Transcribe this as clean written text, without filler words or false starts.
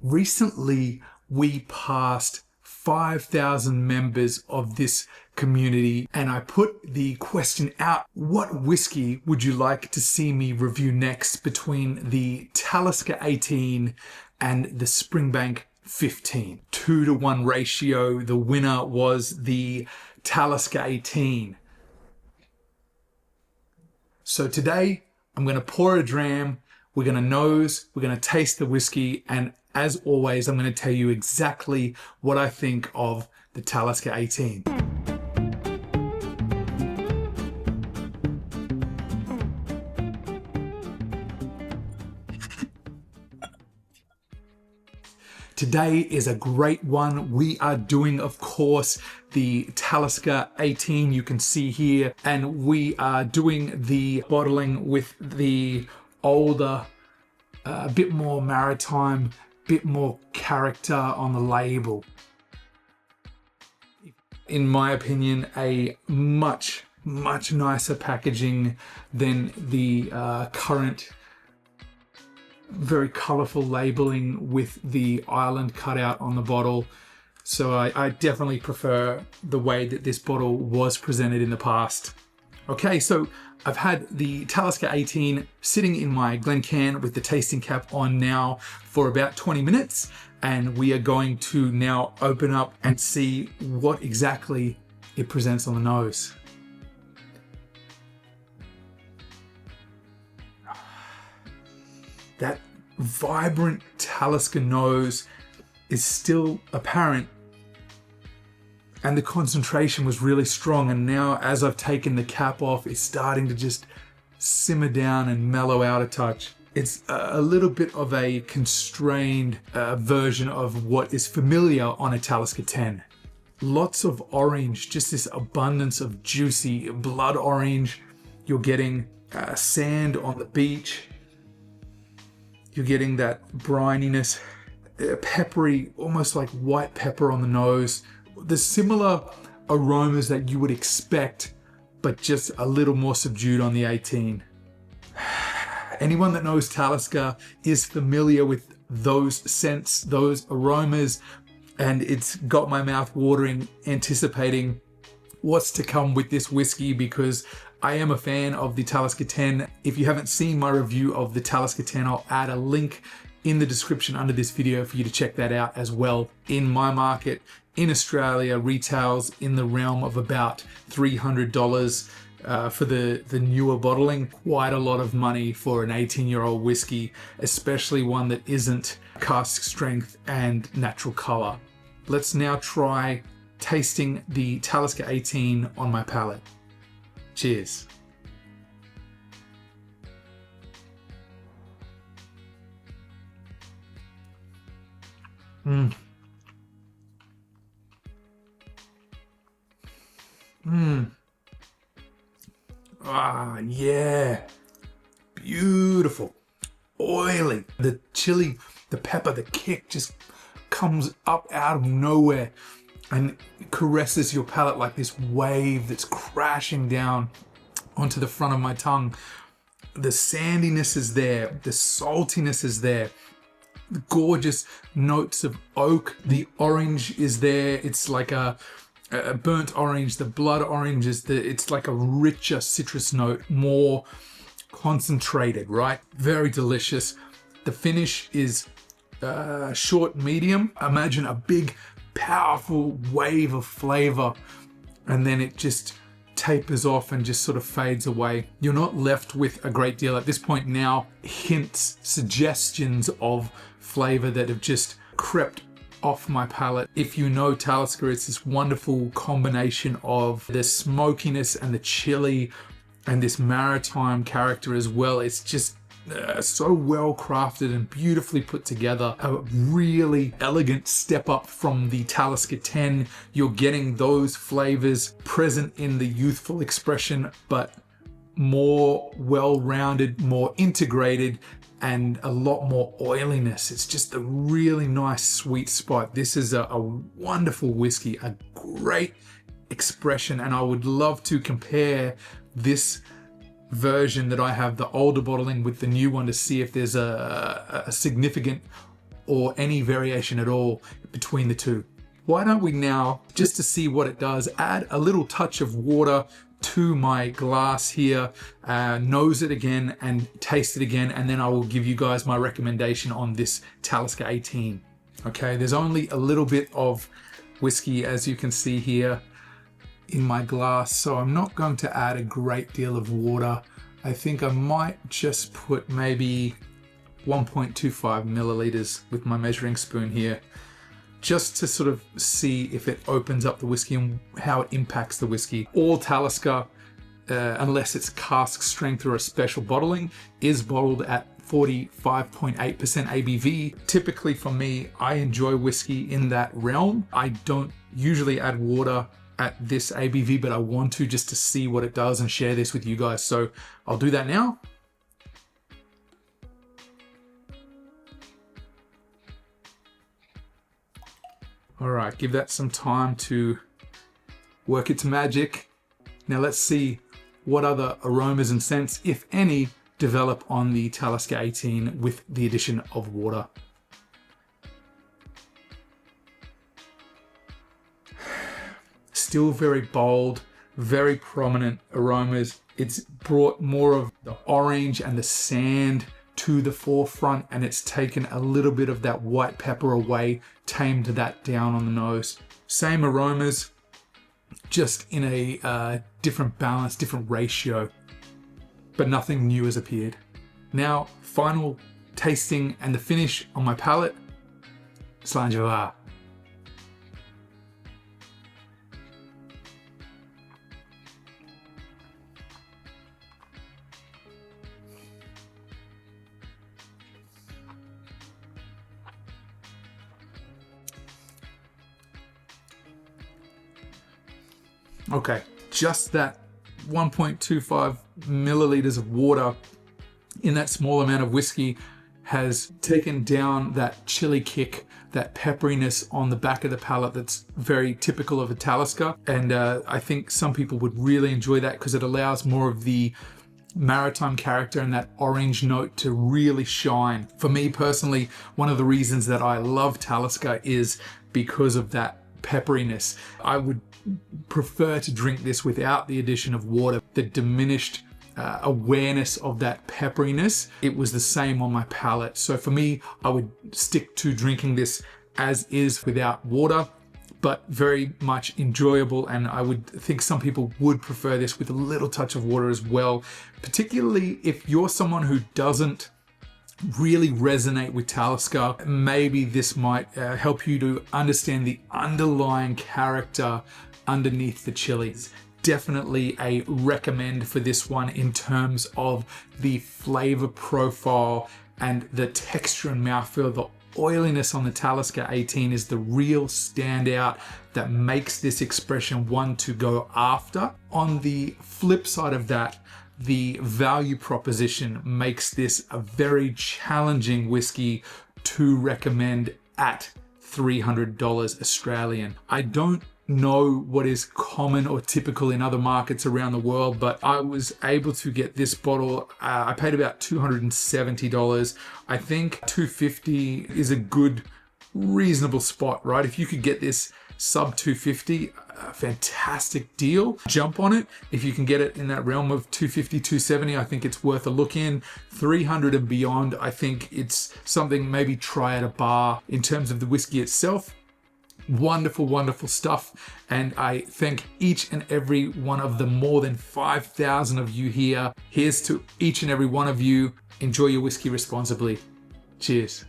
Recently, we passed 5,000 members of this community, and I put the question out, what whiskey would you like to see me review next between the Talisker 18 and the Springbank 15? 2-to-1 ratio. The winner was the Talisker 18. So today I'm going to pour a dram, we're going to nose, we're going to taste the whiskey, and as always, I'm going to tell you exactly what I think of the Talisker 18. Today is a great one. We are doing, of course, the Talisker 18 you can see here, and we are doing the bottling with the older, a bit more maritime, bit more character on the label. In my opinion, a much nicer packaging than the current very colorful labeling with the island cut out on the bottle. So I definitely prefer the way that this bottle was presented in the past. Okay, so I've had the Talisker 18 sitting in my Glencairn with the tasting cap on now for about 20 minutes, and we are going to now open up and see what exactly it presents on the nose. That vibrant Talisker nose is still apparent, and the concentration was really strong, and now as I've taken the cap off, it's starting to just simmer down and mellow out a touch. It's a little bit of a constrained version of what is familiar on a Talisker 10. Lots of orange, just this abundance of juicy blood orange. You're getting sand on the beach. You're getting that brininess, peppery, almost like white pepper on the nose. The similar aromas that you would expect, but just a little more subdued on the 18. Anyone that knows Talisker is familiar with those scents, those aromas, and it's got my mouth watering, anticipating what's to come with this whiskey, because I am a fan of the Talisker 10. If you haven't seen my review of the Talisker 10, I'll add a link in the description under this video for you to check that out as well. In my market, in Australia, retails in the realm of about $300 for the newer bottling. Quite a lot of money for an 18-year-old whiskey, especially one that isn't cask strength and natural color. Let's now try tasting the Talisker 18 on my palate. Cheers. Ah, yeah. Beautiful. Oily. The chili, the pepper, the kick just comes up out of nowhere and caresses your palate like this wave that's crashing down onto the front of my tongue. The sandiness is there. The saltiness is there. The gorgeous notes of oak. The orange is there. It's like a burnt orange. The blood orange is it's like a richer citrus note, more concentrated, right? Very delicious. The finish is short, medium. Imagine a big, powerful wave of flavor, and then it just tapers off and just sort of fades away. You're not left with a great deal at this point now. Hints, suggestions of flavor that have just crept off my palate. If you know Talisker, it's this wonderful combination of the smokiness and the chili and this maritime character as well. It's just so well crafted and beautifully put together. A really elegant step up from the Talisker 10. You're getting those flavors present in the youthful expression, but more well-rounded, more integrated, and a lot more oiliness. It's just a really nice sweet spot. This is a wonderful whiskey, a great expression, and I would love to compare this version that I have, the older bottling, with the new one to see if there's a significant or any variation at all between the two. Why don't we now, just to see what it does, add a little touch of water to my glass here, nose it again and taste it again, and then I will give you guys my recommendation on this Talisker 18. Okay, there's only a little bit of whiskey, as you can see here, in my glass, so I'm not going to add a great deal of water. I think I might just put maybe 1.25 milliliters with my measuring spoon here, just to sort of see if it opens up the whiskey and how it impacts the whiskey. All Talisker, unless it's cask strength or a special bottling, is bottled at 45.8% ABV. Typically for me, I enjoy whiskey in that realm. I don't usually add water at this ABV, but I want to, just to see what it does and share this with you guys. So I'll do that now. All right, give that some time to work its magic. Now let's see what other aromas and scents, if any, develop on the Talisker 18 with the addition of water. Still very bold, very prominent aromas. It's brought more of the orange and the sand to the forefront, and it's taken a little bit of that white pepper away, tamed that down on the nose. Same aromas, just in a different balance, different ratio, but nothing new has appeared. Now, final tasting and the finish on my palate. Slàinte. Okay, just that 1.25 milliliters of water in that small amount of whiskey has taken down that chili kick, that pepperiness on the back of the palate that's very typical of a Talisker. And I think some people would really enjoy that because it allows more of the maritime character and that orange note to really shine. For me personally, one of the reasons that I love Talisker is because of that pepperiness. I would prefer to drink this without the addition of water. The diminished awareness of that pepperiness, it was the same on my palate. So for me, I would stick to drinking this as is without water, but very much enjoyable. And I would think some people would prefer this with a little touch of water as well, particularly if you're someone who doesn't really resonate with Talisker. Maybe this might help you to understand the underlying character underneath the chilies. Definitely a recommend for this one in terms of the flavor profile and the texture and mouthfeel. The oiliness on the Talisker 18 is the real standout that makes this expression one to go after. On the flip side of that, the value proposition makes this a very challenging whiskey to recommend at $300 Australian. I don't know what is common or typical in other markets around the world, but I was able to get this bottle. I paid about $270. I think $250 is a good, reasonable spot, right? If you could get this sub $250, a fantastic deal. Jump on it. If you can get it in that realm of $250, $270, I think it's worth a look in. $300 and beyond, I think it's something maybe try at a bar. In terms of the whiskey itself, wonderful, wonderful stuff. And I thank each and every one of the more than 5,000 of you here. Here's to each and every one of you. Enjoy your whiskey responsibly. Cheers.